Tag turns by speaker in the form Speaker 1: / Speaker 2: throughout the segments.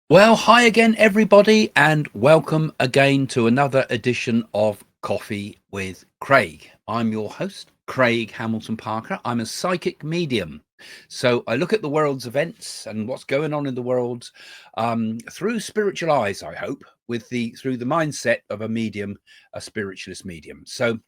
Speaker 1: Well, hi again, everybody, and welcome again to another edition of Coffee with Craig. I'm your host, Craig Hamilton Parker. I'm a psychic medium. So I look at the world's events and what's going on in the world through spiritual eyes, I hope, through the mindset of a medium, a spiritualist medium. So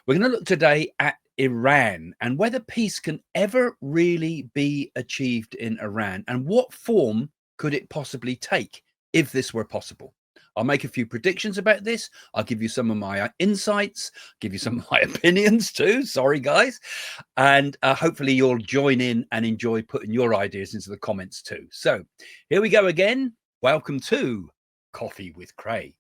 Speaker 1: we're going to look today at Iran and whether peace can ever really be achieved in Iran and what form could it possibly take if this were possible. I'll make a few predictions about this. I'll give you some of my insights, give you some of my opinions too. Sorry, guys. And hopefully you'll join in and enjoy putting your ideas into the comments too. So here we go again. Welcome to Coffee with Craig.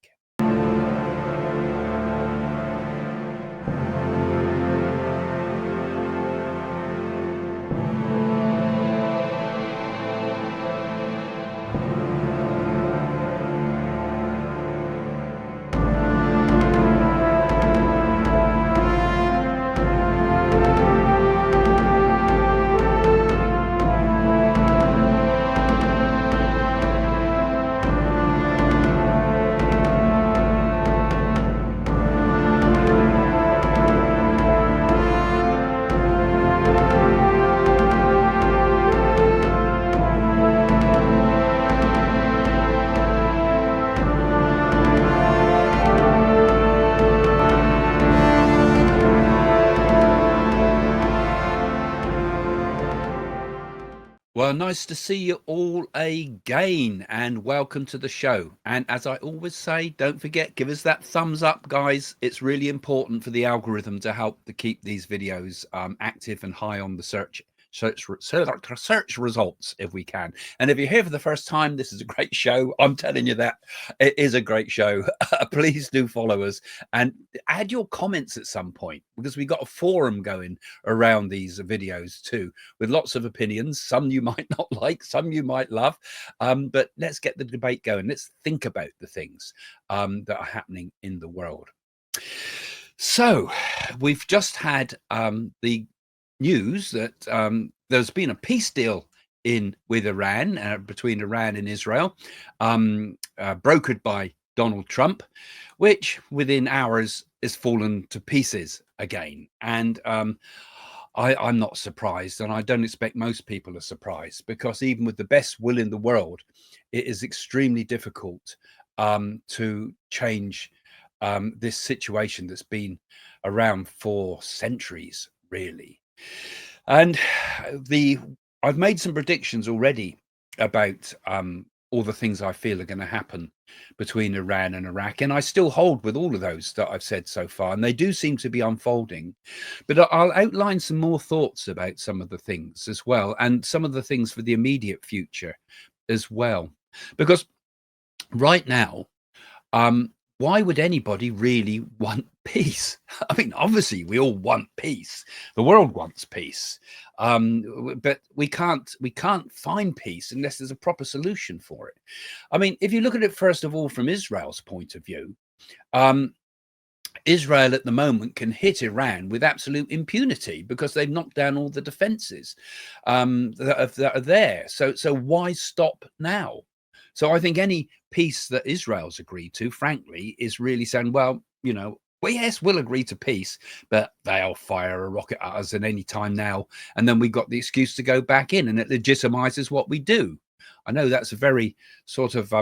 Speaker 1: Well, nice to see you all again and welcome to the show. And as I always say, don't forget, give us that thumbs up, guys. It's really important for the algorithm to help to keep these videos active and high on the search results if we can. And if you're here for the first time, this is a great show. I'm telling you that it is a great show. Please do follow us and add your comments at some point, because we've got a forum going around these videos too, with lots of opinions. Some you might not like, some you might love, but let's get the debate going. Let's think about the things that are happening in the world. So we've just had the news that there's been a peace deal with Iran, between Iran and Israel, brokered by Donald Trump, which within hours is fallen to pieces again. And I'm not surprised, and I don't expect most people are surprised, because even with the best will in the world, it is extremely difficult to change this situation that's been around for centuries, really. And I've made some predictions already about all the things I feel are going to happen between Iran and Iraq, and I still hold with all of those that I've said so far, and they do seem to be unfolding. But I'll outline some more thoughts about some of the things as well, and some of the things for the immediate future as well, because right now, why would anybody really want peace? I mean, obviously, we all want peace. The world wants peace, but we can't find peace unless there's a proper solution for it. I mean, if you look at it first of all from Israel's point of view, Israel at the moment can hit Iran with absolute impunity because they've knocked down all the defenses that are there. So why stop now? So I think any peace that Israel's agreed to, frankly, is really saying, well, yes, we'll agree to peace, but they'll fire a rocket at us at any time now. And then we've got the excuse to go back in, and it legitimizes what we do. I know that's a very sort of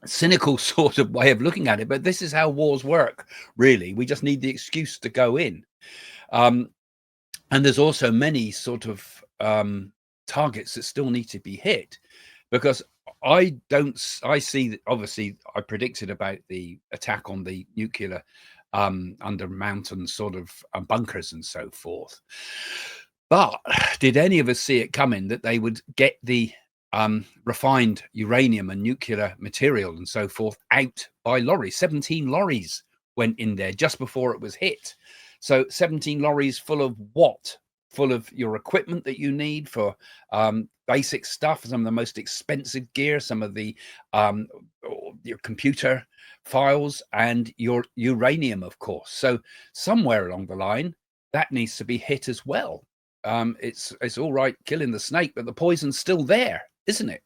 Speaker 1: cynical sort of way of looking at it, but this is how wars work, really. We just need the excuse to go in. And there's also many sort of targets that still need to be hit, because I see that. Obviously, I predicted about the attack on the nuclear under mountain sort of bunkers and so forth. But did any of us see it coming that they would get the refined uranium and nuclear material and so forth out by lorries? 17 lorries went in there just before it was hit. So 17 lorries full of what? Full of your equipment that you need for basic stuff, some of the most expensive gear, some of the your computer files, and your uranium, of course. So somewhere along the line, that needs to be hit as well. It's all right killing the snake, but the poison's still there, isn't it?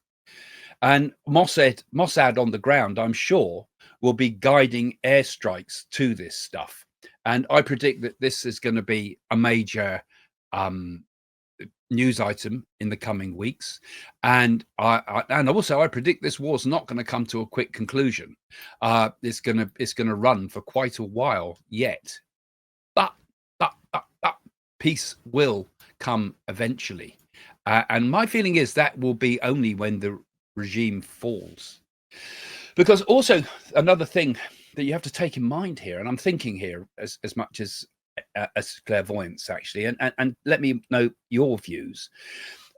Speaker 1: And Mossad on the ground, I'm sure, will be guiding airstrikes to this stuff. And I predict that this is going to be a major news item in the coming weeks. And also I predict this war's not going to come to a quick conclusion. It's going to run for quite a while yet. But peace will come eventually. And my feeling is that will be only when the regime falls. Because also another thing that you have to take in mind here, and I'm thinking here as much as clairvoyance actually, and let me know your views.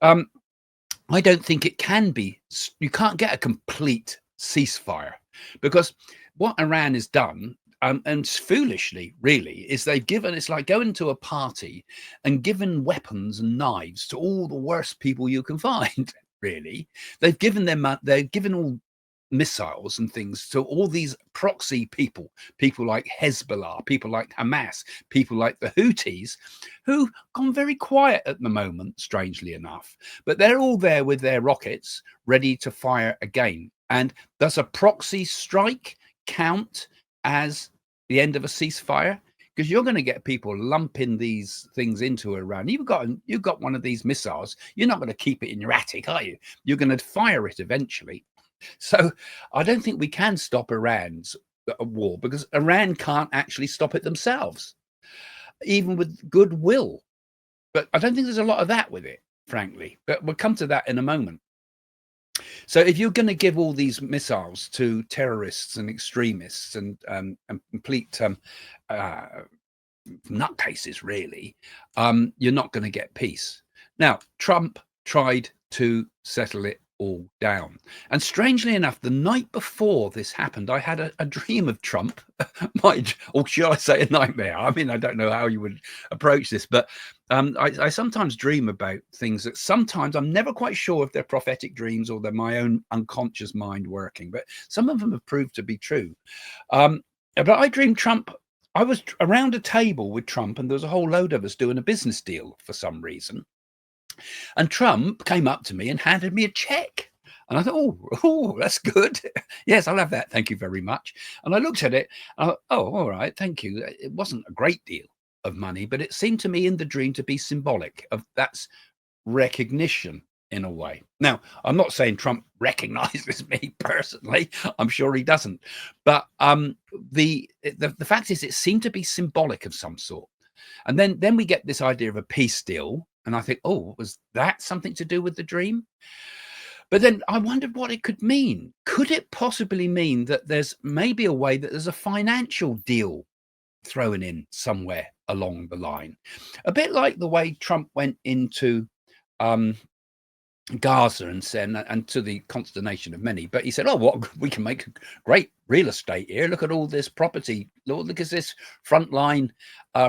Speaker 1: I don't think it can be, you can't get a complete ceasefire, because what Iran has done, and foolishly really, is they've given, it's like going to a party and given weapons and knives to all the worst people you can find. Really, they've given them, they've given all missiles and things to all these proxy people like Hezbollah, people like Hamas, people like the Houthis, who've gone very quiet at the moment, strangely enough, but they're all there with their rockets ready to fire again. And does a proxy strike count as the end of a ceasefire? Because you're going to get people lumping these things into Iran. You've got one of these missiles, you're not going to keep it in your attic, are you? You're going to fire it eventually. So I don't think we can stop Iran's war, because Iran can't actually stop it themselves, even with goodwill. But I don't think there's a lot of that with it, frankly. But we'll come to that in a moment. So if you're going to give all these missiles to terrorists and extremists and complete nutcases, really, you're not going to get peace. Now, Trump tried to settle it all down. And strangely enough, the night before this happened, I had a dream of Trump, or should I say a nightmare? I mean, I don't know how you would approach this, but I sometimes dream about things that sometimes I'm never quite sure if they're prophetic dreams or they're my own unconscious mind working, but some of them have proved to be true. But I dreamed Trump, I was around a table with Trump, and there was a whole load of us doing a business deal for some reason. And Trump came up to me and handed me a check. And I thought, oh, that's good. Yes, I'll have that. Thank you very much. And I looked at it. And I thought, oh, all right. Thank you. It wasn't a great deal of money, but it seemed to me in the dream to be symbolic of that's recognition in a way. Now, I'm not saying Trump recognizes me personally. I'm sure he doesn't. But the fact is, it seemed to be symbolic of some sort. And then we get this idea of a peace deal. And I think, oh, was that something to do with the dream? But then I wondered what it could mean. Could it possibly mean that there's maybe a way that there's a financial deal thrown in somewhere along the line? A bit like the way Trump went into Gaza and said, and to the consternation of many, but he said, oh, what, we can make great real estate here. Look at all this property. Look at this frontline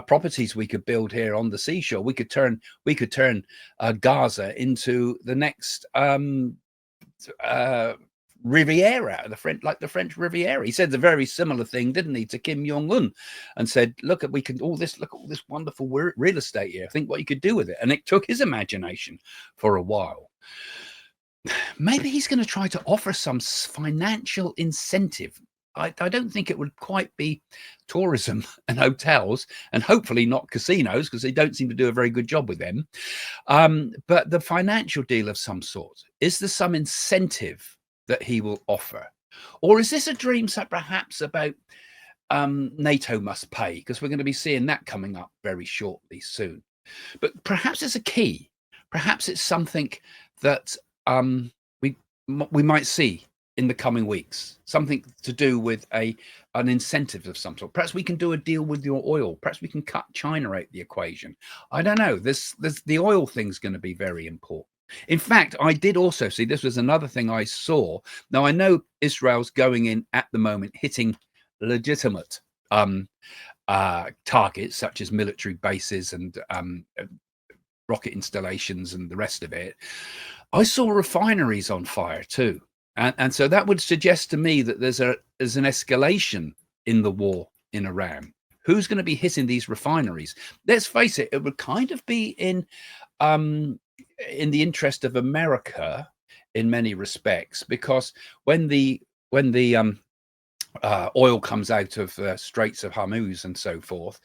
Speaker 1: properties we could build here on the seashore. We could turn Gaza into the next Riviera, the French Riviera. He said the very similar thing, didn't he, to Kim Jong-un, and said, look at all this wonderful real estate here. Think what you could do with it. And it took his imagination for a while. Maybe he's going to try to offer some financial incentive. I don't think it would quite be tourism and hotels, and hopefully not casinos, because they don't seem to do a very good job with them. But the financial deal of some sort. Is there some incentive that he will offer? Or is this a dream perhaps about NATO must pay? Because we're going to be seeing that coming up very shortly soon. But perhaps it's a key. Perhaps it's something that we might see in the coming weeks, something to do with an incentive of some sort. Perhaps we can do a deal with your oil. Perhaps we can cut China out the equation. I don't know. There's the oil thing's going to be very important. In fact, I did also see, this was another thing I saw. Now, I know Israel's going in at the moment, hitting legitimate targets such as military bases and rocket installations and the rest of it. I saw refineries on fire too. And so that would suggest to me that there's an escalation in the war in Iran. Who's going to be hitting these refineries? Let's face it, it would kind of be in the interest of America in many respects, because when the oil comes out of the Straits of Hormuz and so forth,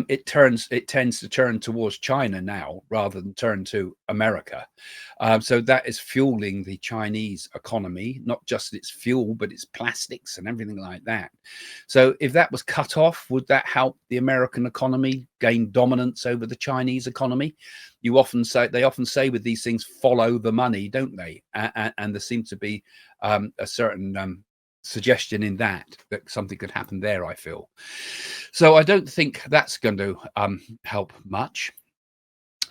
Speaker 1: it tends to turn towards China now rather than turn to America. So that is fueling the Chinese economy, not just its fuel, but its plastics and everything like that. So if that was cut off, would that help the American economy gain dominance over the Chinese economy? They often say with these things, follow the money, don't they? And there seems to be a certain suggestion in that something could happen there, I feel. So I don't think that's going to help much.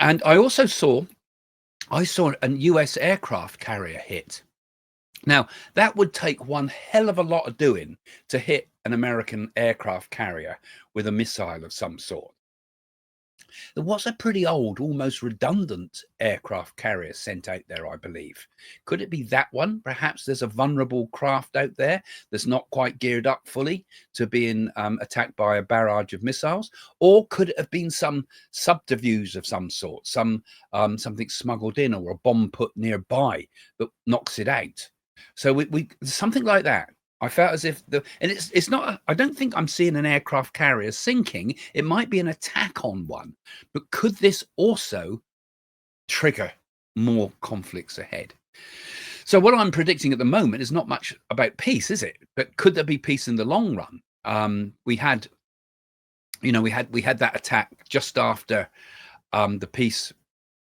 Speaker 1: And I saw a US aircraft carrier hit. Now, that would take one hell of a lot of doing to hit an American aircraft carrier with a missile of some sort. There was a pretty old, almost redundant aircraft carrier sent out there, I believe. Could it be that one? Perhaps there's a vulnerable craft out there that's not quite geared up fully to being attacked by a barrage of missiles. Or could it have been some subterfuge of some sort, something smuggled in, or a bomb put nearby that knocks it out? So we something like that. I felt as if it's not, I don't think I'm seeing an aircraft carrier sinking. It might be an attack on one, but could this also trigger more conflicts ahead? So what I'm predicting at the moment is not much about peace, is it? But could there be peace in the long run? We had that attack just after the peace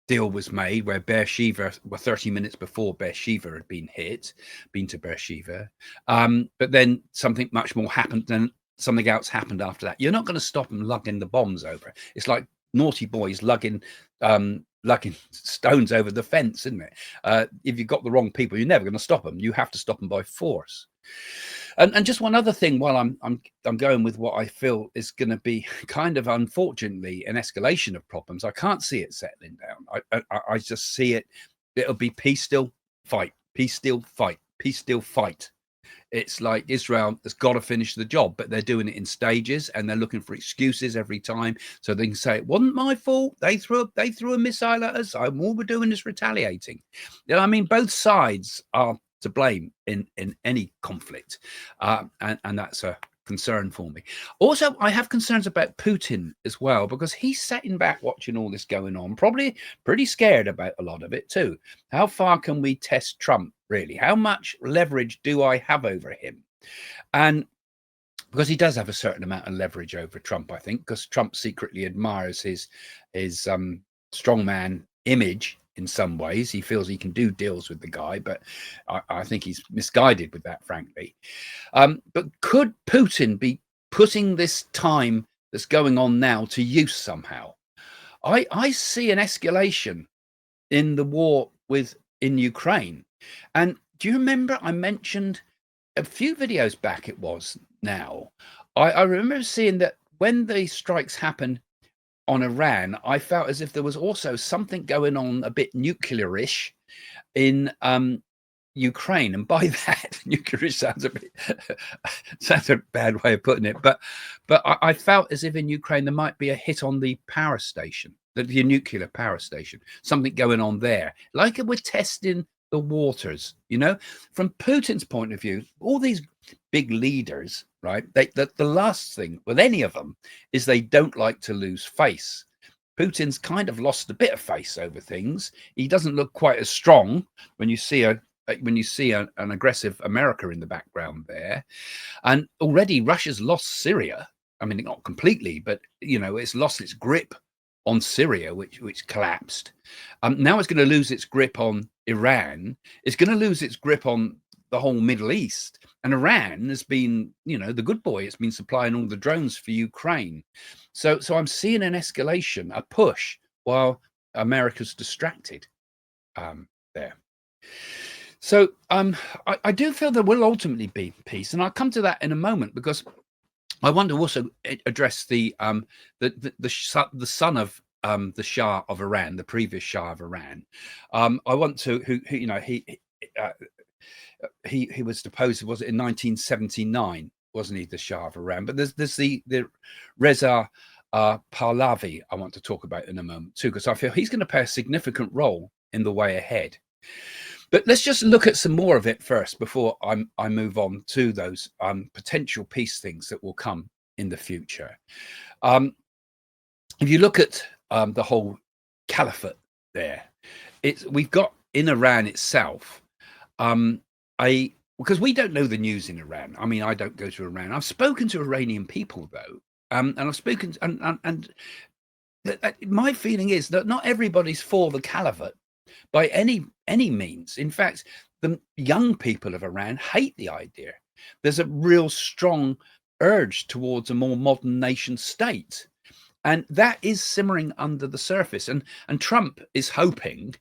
Speaker 1: deal was made, where Beersheba, 30 minutes before Beersheba had been to Beersheba. But then something much more happened, then something else happened after that. You're not going to stop them lugging the bombs over. It's like naughty boys lugging stones over the fence, isn't it? If you've got the wrong people, you're never going to stop them. You have to stop them by force. And just one other thing, while I'm going with what I feel is going to be kind of, unfortunately, an escalation of problems. I can't see it settling down. I just see it. It'll be peace, still fight, peace, still fight, peace, still fight. It's like Israel has got to finish the job, but they're doing it in stages, and they're looking for excuses every time so they can say it wasn't my fault. They threw a missile at us. All we're doing is retaliating. I mean, both sides are to blame in any conflict, and that's a concern for me. Also, I have concerns about Putin as well, because he's sitting back watching all this going on, probably pretty scared about a lot of it too. How far can we test Trump, really? How much leverage do I have over him? And because he does have a certain amount of leverage over Trump, I think, because Trump secretly admires his strongman image. In some ways, he feels he can do deals with the guy, but I think he's misguided with that, frankly. But could Putin be putting this time that's going on now to use somehow? I see an escalation in the war in Ukraine. And do you remember I mentioned a few videos back, it was now, I remember seeing that when the strikes happened on Iran, I felt as if there was also something going on a bit nuclear-ish in Ukraine. And by that, nuclear-ish sounds a bad way of putting it, but I felt as if in Ukraine there might be a hit on the power station, the nuclear power station, something going on there, like we're testing the waters. From Putin's point of view, all these big leaders, right? The last thing with any of them is they don't like to lose face. Putin's kind of lost a bit of face over things. He doesn't look quite as strong when you see an aggressive America in the background there. And already Russia's lost Syria. I mean, not completely, but it's lost its grip on Syria, which collapsed. Now it's going to lose its grip on Iran. It's going to lose its grip on the whole Middle East. And Iran has been, the good boy. It's been supplying all the drones for Ukraine. So I'm seeing an escalation, a push, while America's distracted there. So I do feel there will ultimately be peace, and I'll come to that in a moment, because I want to also address the son of the Shah of Iran, the previous Shah of Iran. I want to, he was deposed, was it in 1979? Wasn't he the Shah of Iran? But there's the Reza Pahlavi I want to talk about in a moment too, because I feel he's going to play a significant role in the way ahead. But let's just look at some more of it first before I move on to those potential peace things that will come in the future. If you look at the whole caliphate there, we've got in Iran itself because we don't know the news in Iran. I mean, I don't go to Iran. I've spoken to Iranian people though, and I've spoken and my feeling is that not everybody's for the caliphate by any means. In fact, the young people of Iran hate the idea. There's a real strong urge towards a more modern nation state, and that is simmering under the surface. And Trump is hoping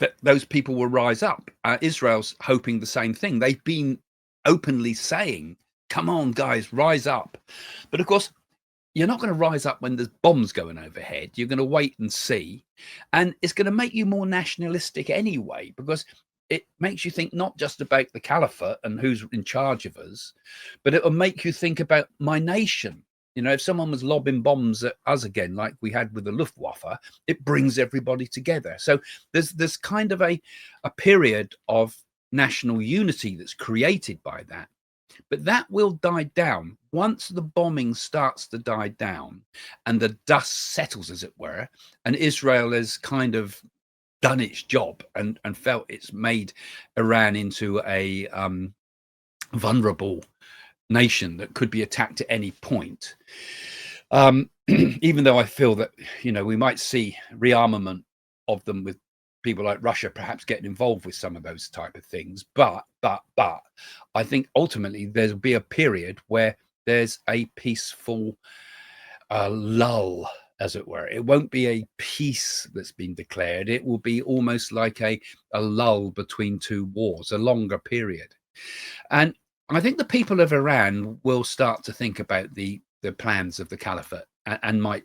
Speaker 1: that those people will rise up. Israel's hoping the same thing. They've been openly saying, "Come on, guys, rise up." But of course, you're not going to rise up when there's bombs going overhead. You're going to wait and see. And it's going to make you more nationalistic anyway, because it makes you think not just about the caliphate and who's in charge of us, but it will make you think about my nation. You know, if someone was lobbing bombs at us again, like we had with the Luftwaffe, it brings everybody together. So there's kind of a period of national unity that's created by that. But that will die down once the bombing starts to die down and the dust settles, as it were, and Israel has kind of done its job and felt it's made Iran into a vulnerable nation that could be attacked at any point. Even though I feel that, you know, we might see rearmament of them with people like Russia perhaps getting involved with some of those type of things, but I think ultimately there'll be a period where there's a peaceful lull, as it were. It won't be a peace that's been declared. It will be almost like a lull between two wars, a longer period. And I think the people of Iran will start to think about the plans of the caliphate and might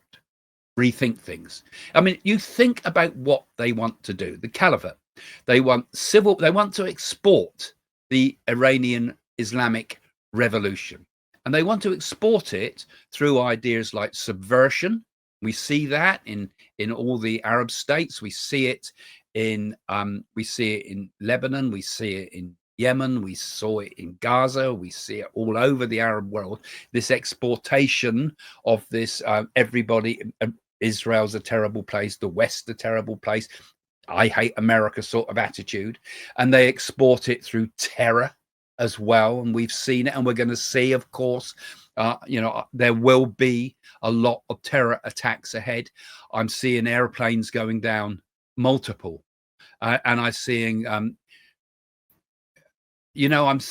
Speaker 1: rethink things. I mean, you think about what they want to do. The caliphate, they want to export the Iranian Islamic revolution, and they want to export it through ideas like subversion. We see that in all the Arab states. We see it in Lebanon. We see it in Yemen. We saw it in Gaza. We see it all over the Arab world. This exportation of this everybody. Israel's a terrible place. The West a terrible place. I hate America sort of attitude, and they export it through terror as well. And we've seen it, and we're going to see, of course, you know, there will be a lot of terror attacks ahead. I'm seeing airplanes going down, multiple, and I'm seeing, you know, I'm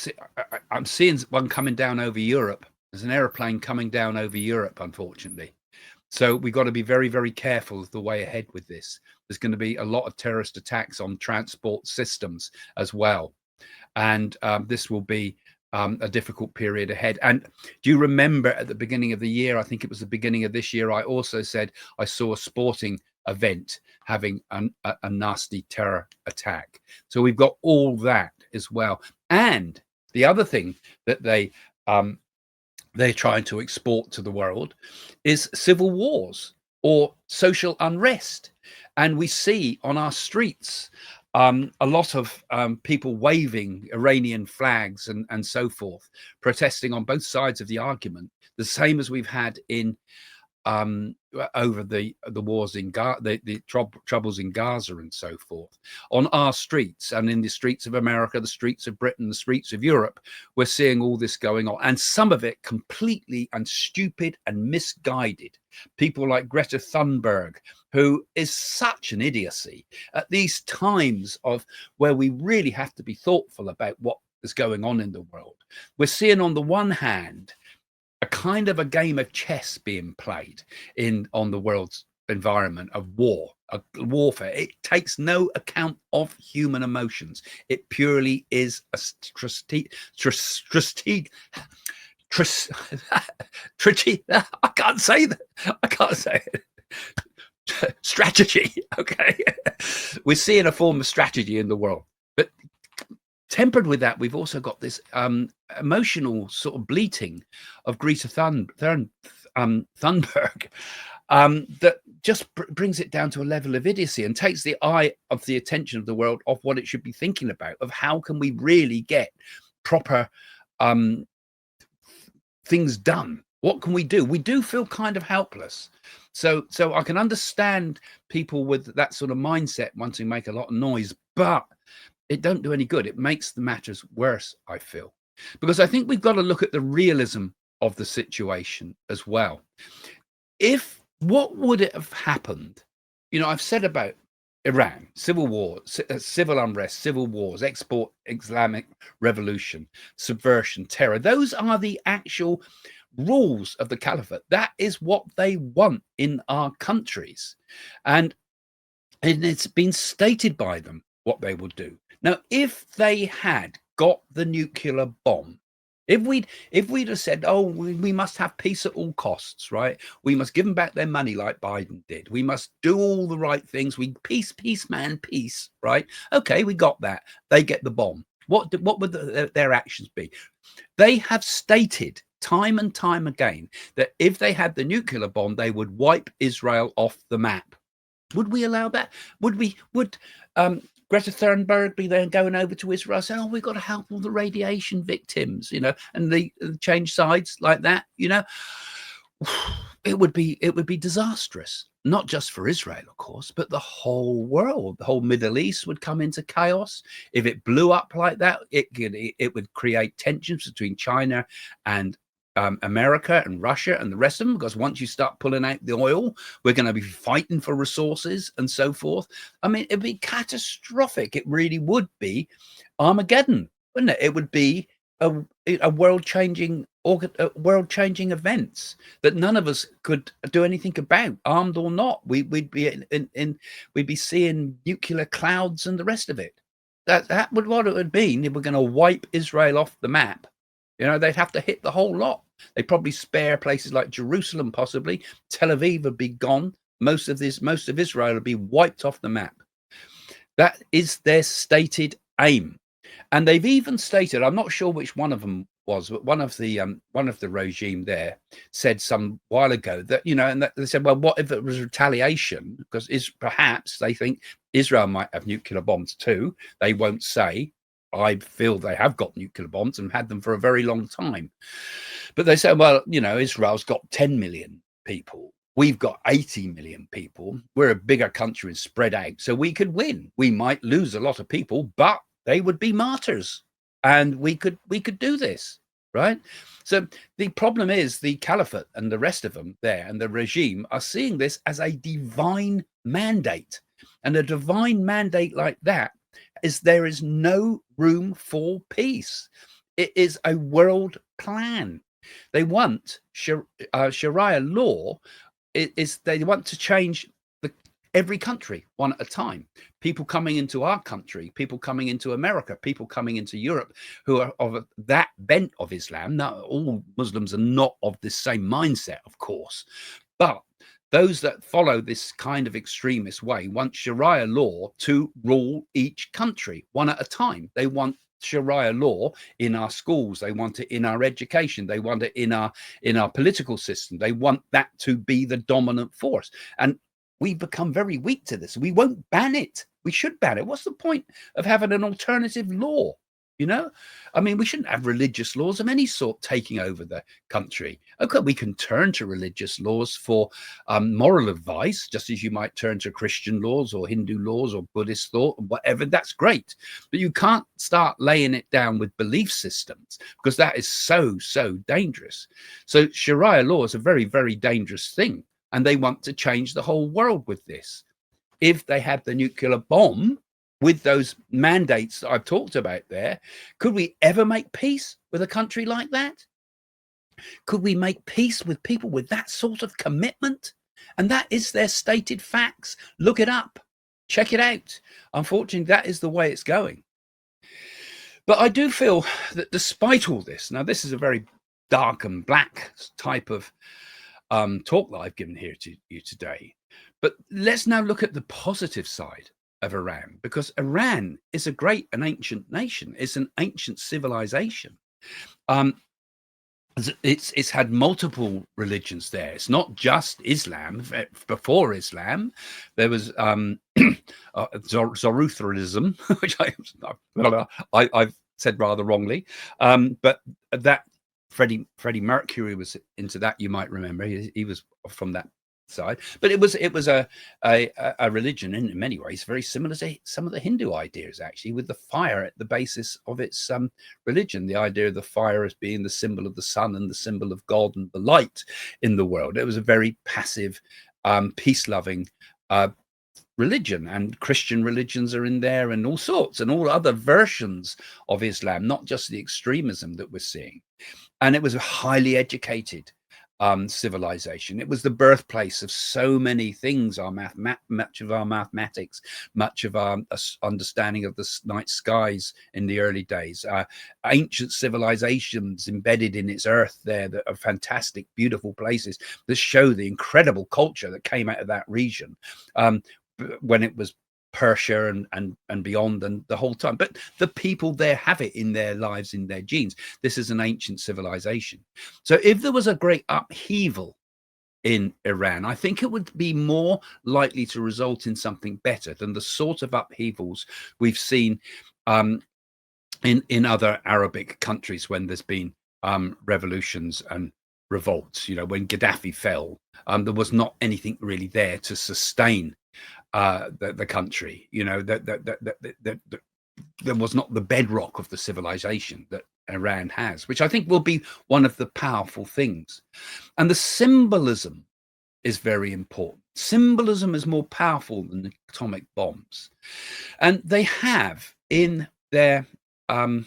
Speaker 1: seeing one coming down over Europe. There's an airplane coming down over Europe, unfortunately. So we've got to be very, very careful of the way ahead with this. There's going to be a lot of terrorist attacks on transport systems as well. And this will be a difficult period ahead. And do you remember at the beginning of the year, I think it was the beginning of this year, I also said I saw a sporting event having a nasty terror attack. So we've got all that as well. And the other thing that they're trying to export to the world is civil wars or social unrest. And we see on our streets a lot of people waving Iranian flags and so forth, protesting on both sides of the argument, the same as we've had in over the wars in Gaza, the troubles in Gaza and so forth. On our streets and in the streets of America, the streets of Britain, the streets of Europe, we're seeing all this going on, and some of it completely and stupid and misguided. People like Greta Thunberg, who is such an idiocy at these times of where we really have to be thoughtful about what is going on in the world. We're seeing on the one hand a kind of a game of chess being played on the world's environment of warfare. It takes no account of human emotions. It purely is a strategy. I can't say that. I can't say it. Strategy. Okay, we're seeing a form of strategy in the world, but tempered with that, we've also got this emotional sort of bleating of Greta Thunberg that just brings it down to a level of idiocy and takes the eye of the attention of the world off what it should be thinking about, of how can we really get proper things done. What can we do? We do feel kind of helpless. So I can understand people with that sort of mindset wanting to make a lot of noise, but it don't do any good. It makes the matters worse, I feel, because I think we've got to look at the realism of the situation as well. What would it have happened? You know, I've said about Iran, civil war, civil unrest, civil wars, export Islamic revolution, subversion, terror. Those are the actual rules of the caliphate. That is what they want in our countries. And it's been stated by them what they will do. Now, if they had got the nuclear bomb, if we'd have said, oh, we must have peace at all costs, right? We must give them back their money like Biden did. We must do all the right things. Peace, man, peace, right? Okay, we got that. They get the bomb. What would their actions be? They have stated time and time again that if they had the nuclear bomb, they would wipe Israel off the map. Would we allow that? Would Greta Thunberg be there going over to Israel saying, oh, we've got to help all the radiation victims, you know, and they change sides like that, you know? It would be disastrous, not just for Israel, of course, but the whole world. The whole Middle East would come into chaos. If it blew up like that, it would create tensions between China and America and Russia and the rest of them, because once you start pulling out the oil, we're going to be fighting for resources and so forth. I mean, it'd be catastrophic. It really would be Armageddon, wouldn't it? It would be a world-changing events that none of us could do anything about, armed or not. We'd be seeing nuclear clouds and the rest of it. That would what it would mean if we're going to wipe Israel off the map. You know, they'd have to hit the whole lot. They'd probably spare places like Jerusalem, possibly. Tel Aviv would be gone. Most of Israel would be wiped off the map. That is their stated aim. And they've even stated, I'm not sure which one of them was, but one of the regime there said some while ago that, you know, and they said, well, what if it was retaliation? Because perhaps they think Israel might have nuclear bombs too. They won't say. I feel they have got nuclear bombs and had them for a very long time. But they say, well, you know, Israel's got 10 million people. We've got 80 million people. We're a bigger country and spread out. So we could win. We might lose a lot of people, but they would be martyrs. And we could do this, right? So the problem is the caliphate and the rest of them there and the regime are seeing this as a divine mandate. And a divine mandate like that is there is no room for peace. It is a world plan. They want Sharia law. They want to change every country one at a time. People coming into our country, people coming into America, people coming into Europe who are of that bent of Islam. Now, all Muslims are not of this same mindset, of course, but those that follow this kind of extremist way want Sharia law to rule each country one at a time. They want Sharia law in our schools. They want it in our education. They want it in our political system. They want that to be the dominant force. And we've become very weak to this. We won't ban it. We should ban it. What's the point of having an alternative law? You know, I mean, we shouldn't have religious laws of any sort taking over the country. Okay, we can turn to religious laws for moral advice, just as you might turn to Christian laws or Hindu laws or Buddhist thought, or whatever. That's great. But you can't start laying it down with belief systems, because that is so dangerous. So Sharia law is a very, very dangerous thing. And they want to change the whole world with this. If they had the nuclear bomb, with those mandates that I've talked about there, could we ever make peace with a country like that? Could we make peace with people with that sort of commitment? And that is their stated facts. Look it up. Check it out. Unfortunately, that is the way it's going. But I do feel that despite all this, now this is a very dark and black type of talk that I've given here to you today. But let's now look at the positive side of Iran, because Iran is a great and ancient nation. It's an ancient civilization. It's had multiple religions there. It's not just Islam. Before Islam, there was Zoroastrianism, which I've said rather wrongly, but that Freddie Mercury was into that. You might remember he was from that side, but it was a religion in many ways very similar to some of the Hindu ideas, actually, with the fire at the basis of its religion. The idea of the fire as being the symbol of the sun and the symbol of God and the light in the world. It was a very passive, peace-loving religion, and Christian religions are in there, and all sorts, and all other versions of Islam, not just the extremism that we're seeing. And it was a highly educated civilization. It was the birthplace of so many things, much of our mathematics, much of our understanding of the night skies in the early days, ancient civilizations embedded in its earth there that are fantastic, beautiful places that show the incredible culture that came out of that region when it was Persia and beyond, and the whole time. But the people there have it in their lives, in their genes. This is an ancient civilization. So if there was a great upheaval in Iran, I think it would be more likely to result in something better than the sort of upheavals we've seen in other Arabic countries when there's been revolutions and revolts. You know, when Gaddafi fell, there was not anything really there to sustain the country. You know, that there was not the bedrock of the civilization that Iran has, which I think will be one of the powerful things. And the symbolism is very important. Symbolism is more powerful than the atomic bombs. And they have in their the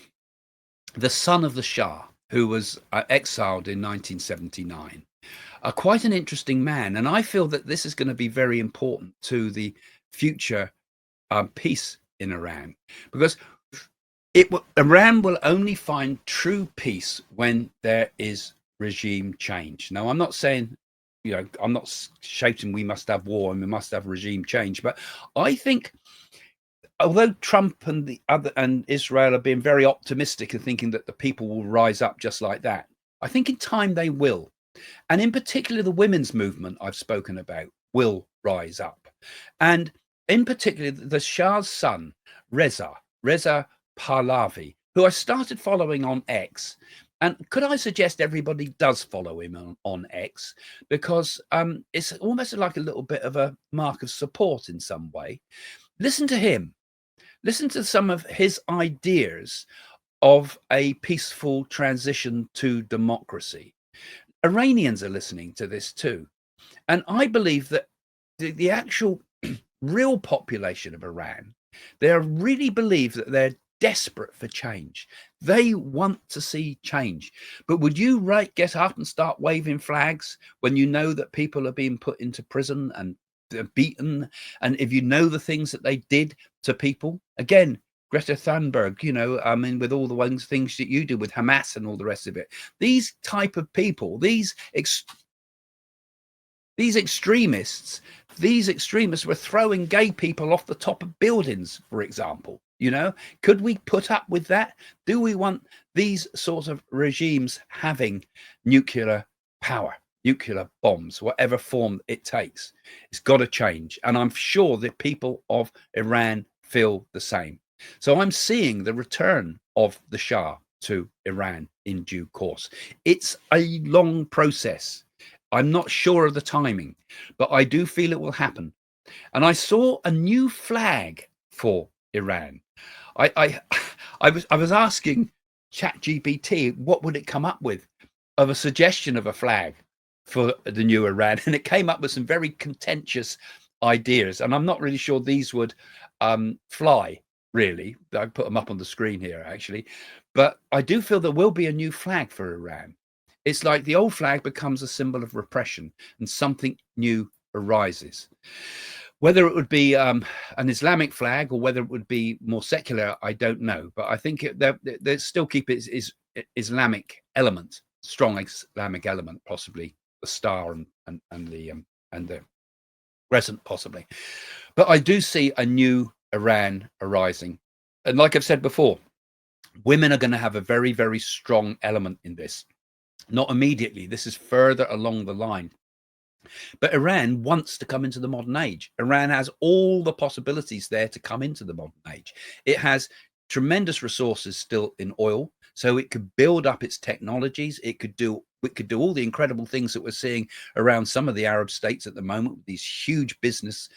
Speaker 1: son of the Shah, who was exiled in 1979, quite an interesting man. And I feel that this is going to be very important to the future peace in Iran, because Iran will only find true peace when there is regime change. Now, I'm not saying, you know, I'm not shouting we must have war and we must have regime change, but I think although Trump and Israel are being very optimistic and thinking that the people will rise up just like that, I think in time they will. And in particular, the women's movement I've spoken about will rise up. And in particular, the Shah's son, Reza Pahlavi, who I started following on X. And could I suggest everybody does follow him on X? Because it's almost like a little bit of a mark of support in some way. Listen to him. Listen to some of his ideas of a peaceful transition to democracy. Iranians are listening to this too. And I believe that the actual real population of Iran, they really believe that they're desperate for change. They want to see change. But would you get up and start waving flags when you know that people are being put into prison and beaten? And if you know the things that they did to people, again, Greta Thunberg, you know, I mean, with all the things that you do with Hamas and all the rest of it, these type of people, these extremists were throwing gay people off the top of buildings, for example. You know, could we put up with that? Do we want these sorts of regimes having nuclear power, nuclear bombs, whatever form it takes? It's got to change. And I'm sure the people of Iran feel the same. So I'm seeing the return of the Shah to Iran in due course. It's a long process. I'm not sure of the timing, but I do feel it will happen. And I saw a new flag for Iran. I was asking ChatGPT what would it come up with of a suggestion of a flag for the new Iran, and it came up with some very contentious ideas. And I'm not really sure these would fly. Really, I put them up on the screen here actually, but I do feel there will be a new flag for Iran. It's like the old flag becomes a symbol of repression and something new arises. Whether it would be an Islamic flag or whether it would be more secular, I don't know. But I think they still keep its Islamic element, strong Islamic element, possibly the star and the crescent, possibly. But I do see a new Iran arising. And like I've said before, women are going to have a very, very strong element in this. Not immediately. This is further along the line. But Iran wants to come into the modern age. Iran has all the possibilities there to come into the modern age. It has tremendous resources still in oil, so it could build up its technologies. It could do all the incredible things that we're seeing around some of the Arab states at the moment, with these huge business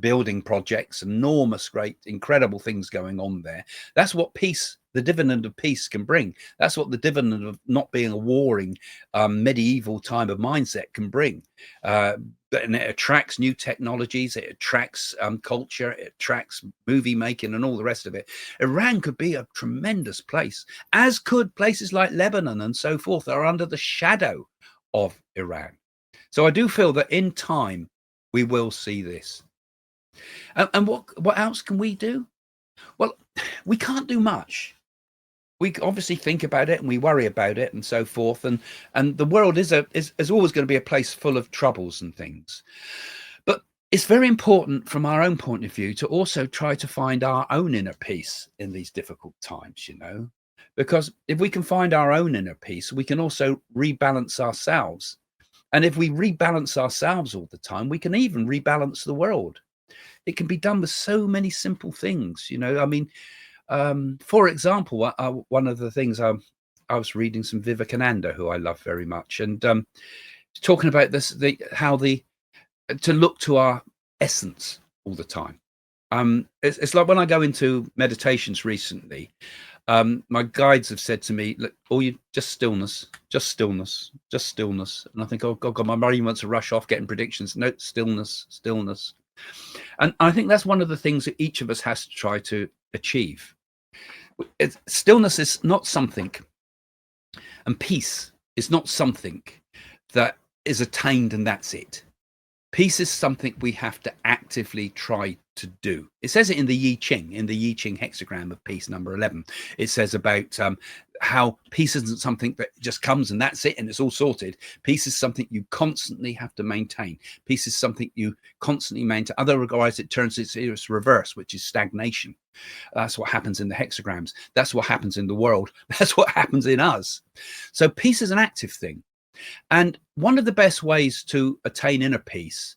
Speaker 1: building projects, enormous, great, incredible things going on there. That's what peace, the dividend of peace, can bring. That's what the dividend of not being a warring medieval time of mindset can bring. And it attracts new technologies, it attracts culture, it attracts movie making and all the rest of it. Iran could be a tremendous place, as could places like Lebanon and so forth that are under the shadow of Iran. So I do feel that in time we will see this. And what else can we do? Well, we can't do much. We obviously think about it and we worry about it and so forth, and the world is always going to be a place full of troubles and things. But it's very important from our own point of view to also try to find our own inner peace in these difficult times, because if we can find our own inner peace, we can also rebalance ourselves. And if we rebalance ourselves all the time, we can even rebalance the world. It can be done with so many simple things, I mean, for example, one of the things I was reading some Vivekananda, who I love very much, and talking about this, to look to our essence all the time. It's like when I go into meditations recently, my guides have said to me, "Look, just stillness, just stillness, just stillness." And I think, oh God, my brain wants to rush off getting predictions. No, stillness, stillness. And I think that's one of the things that each of us has to try to achieve. Stillness is not something, and peace is not something that is attained and that's it. Peace is something we have to actively try to do. It says it in the I Ching hexagram of peace, number 11. It says about how peace isn't something that just comes and that's it and it's all sorted. Peace is something you constantly have to maintain. Peace is something you constantly maintain. Otherwise, it turns its reverse, which is stagnation. That's what happens in the hexagrams. That's what happens in the world. That's what happens in us. So peace is an active thing. And one of the best ways to attain inner peace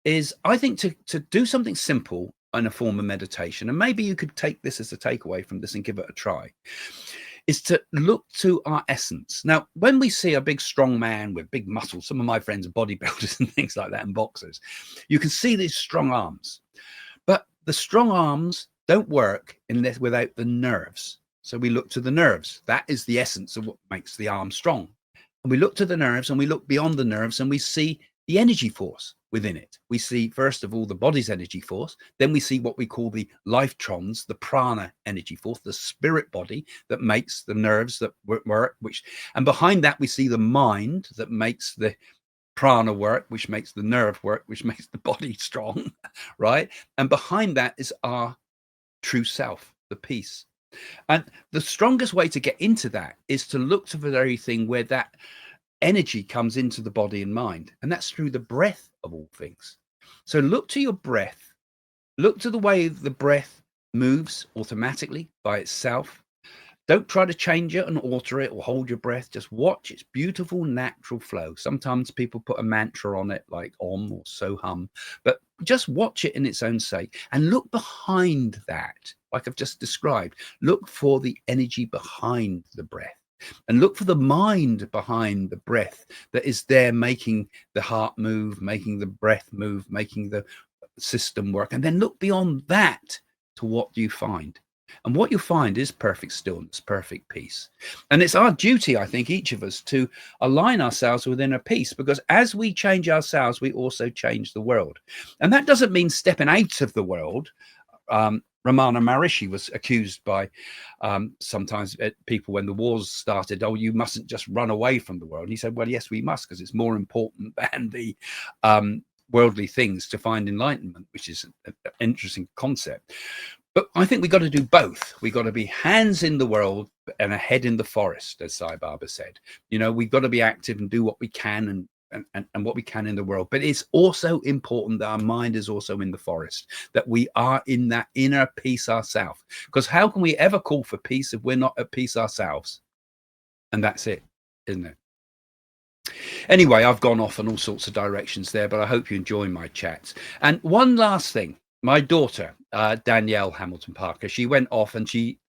Speaker 1: is, I think, to do something simple in a form of meditation. And maybe you could take this as a takeaway from this and give it a try, is to look to our essence. Now, when we see a big, strong man with big muscles, some of my friends are bodybuilders and things like that and boxers, you can see these strong arms. But the strong arms don't work without the nerves. So we look to the nerves. That is the essence of what makes the arm strong. And we look to the nerves and we look beyond the nerves and we see the energy force within it. We see, first of all, the body's energy force. Then we see what we call the lifetrons, the prana energy force, the spirit body that makes the nerves that work, and behind that we see the mind that makes the prana work, which makes the nerve work, which makes the body strong, right? And behind that is our true self, the peace. And the strongest way to get into that is to look to the very thing where that energy comes into the body and mind. And that's through the breath of all things. So look to your breath. Look to the way the breath moves automatically by itself. Don't try to change it and alter it or hold your breath. Just watch its beautiful natural flow. Sometimes people put a mantra on it like Om or So Hum, but just watch it in its own sake and look behind that, like I've just described. Look for the energy behind the breath and look for the mind behind the breath that is there, making the heart move, making the breath move, making the system work. And then look beyond that to what you find. And what you find is perfect stillness, perfect peace. And it's our duty, I think, each of us, to align ourselves within a peace, because as we change ourselves, we also change the world. And that doesn't mean stepping out of the world. Ramana Maharishi was accused by sometimes people when the wars started, oh, you mustn't just run away from the world. And he said, well, yes, we must, because it's more important than the worldly things to find enlightenment, which is an interesting concept. But I think we've got to do both. We've got to be hands in the world and a head in the forest, as Sai Baba said. We've got to be active and do what we can and what we can in the world. But it's also important that our mind is also in the forest, that we are in that inner peace ourselves. Because how can we ever call for peace if we're not at peace ourselves? And that's it. isn't it? Anyway, I've gone off in all sorts of directions there, but I hope you enjoy my chats. And one last thing, my daughter, Danielle Hamilton Parker, she went off and she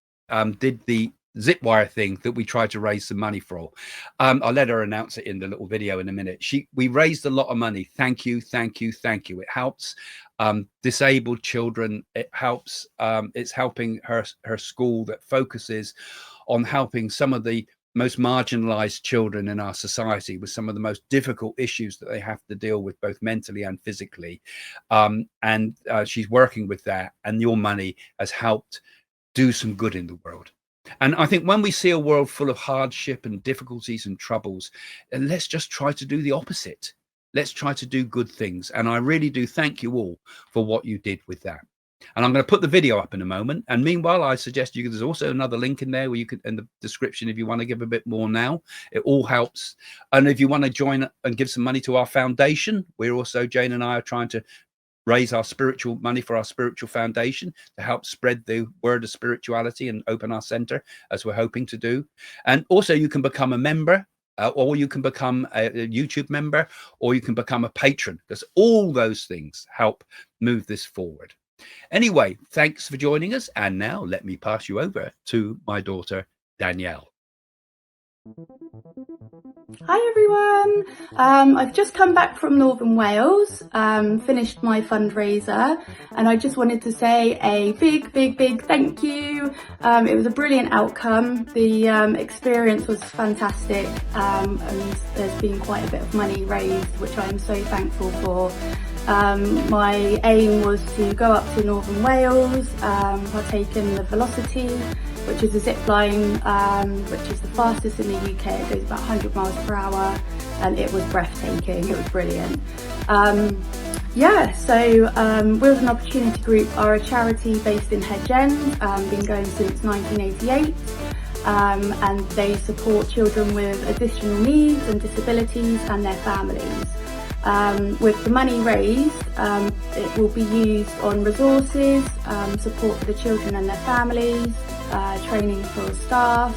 Speaker 1: did the zip wire thing that we tried to raise some money for. I'll let her announce it in the little video in a minute. We raised a lot of money. Thank you, thank you, thank you. It helps disabled children. It helps. It's helping her school that focuses on helping some of the most marginalized children in our society with some of the most difficult issues that they have to deal with, both mentally and physically. And she's working with that, and your money has helped do some good in the world. And I think when we see a world full of hardship and difficulties and troubles, let's just try to do the opposite. Let's try to do good things. And I really do thank you all for what you did with that. And I'm going to put the video up in a moment. And meanwhile, I suggest you, there's also another link in there where you can, in the description, if you want to give a bit more now, it all helps. And if you want to join and give some money to our foundation, we're also, Jane and I are trying to raise our spiritual money for our spiritual foundation to help spread the word of spirituality and open our center, as we're hoping to do. And also you can become a member, or you can become a YouTube member, or you can become a patron, because all those things help move this forward. Anyway, thanks for joining us. And now let me pass you over to my daughter, Danielle.
Speaker 2: Hi everyone, I've just come back from Northern Wales, finished my fundraiser, and I just wanted to say a big thank you. It was a brilliant outcome. The experience was fantastic, and there's been quite a bit of money raised, which I'm so thankful for. My aim was to go up to Northern Wales, partake in the Velocity, which is a zip line, which is the fastest in the UK. It goes about 100 miles per hour, and it was breathtaking. It was brilliant. Wheels and Opportunity Group are a charity based in Hedge End, been going since 1988, and they support children with additional needs and disabilities and their families. With the money raised, it will be used on resources, support for the children and their families, training for staff,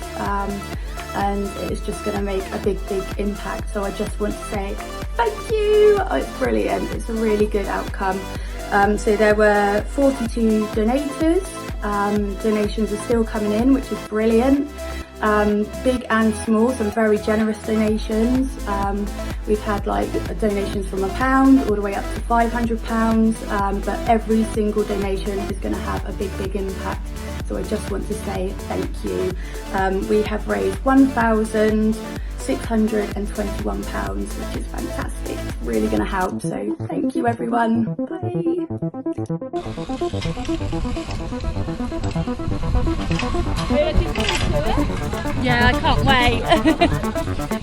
Speaker 2: and it's just going to make a big impact. So I just want to say thank you. Oh, it's brilliant. It's a really good outcome. So there were 42 donators. Donations are still coming in, which is brilliant. Big and small, some very generous donations. We've had like donations from £1 all the way up to £500, but every single donation is going to have a big impact. So I just want to say thank you. We have raised £1,621, which is fantastic. It's really going to help. So thank you everyone. Bye.
Speaker 3: Yeah, I can't wait.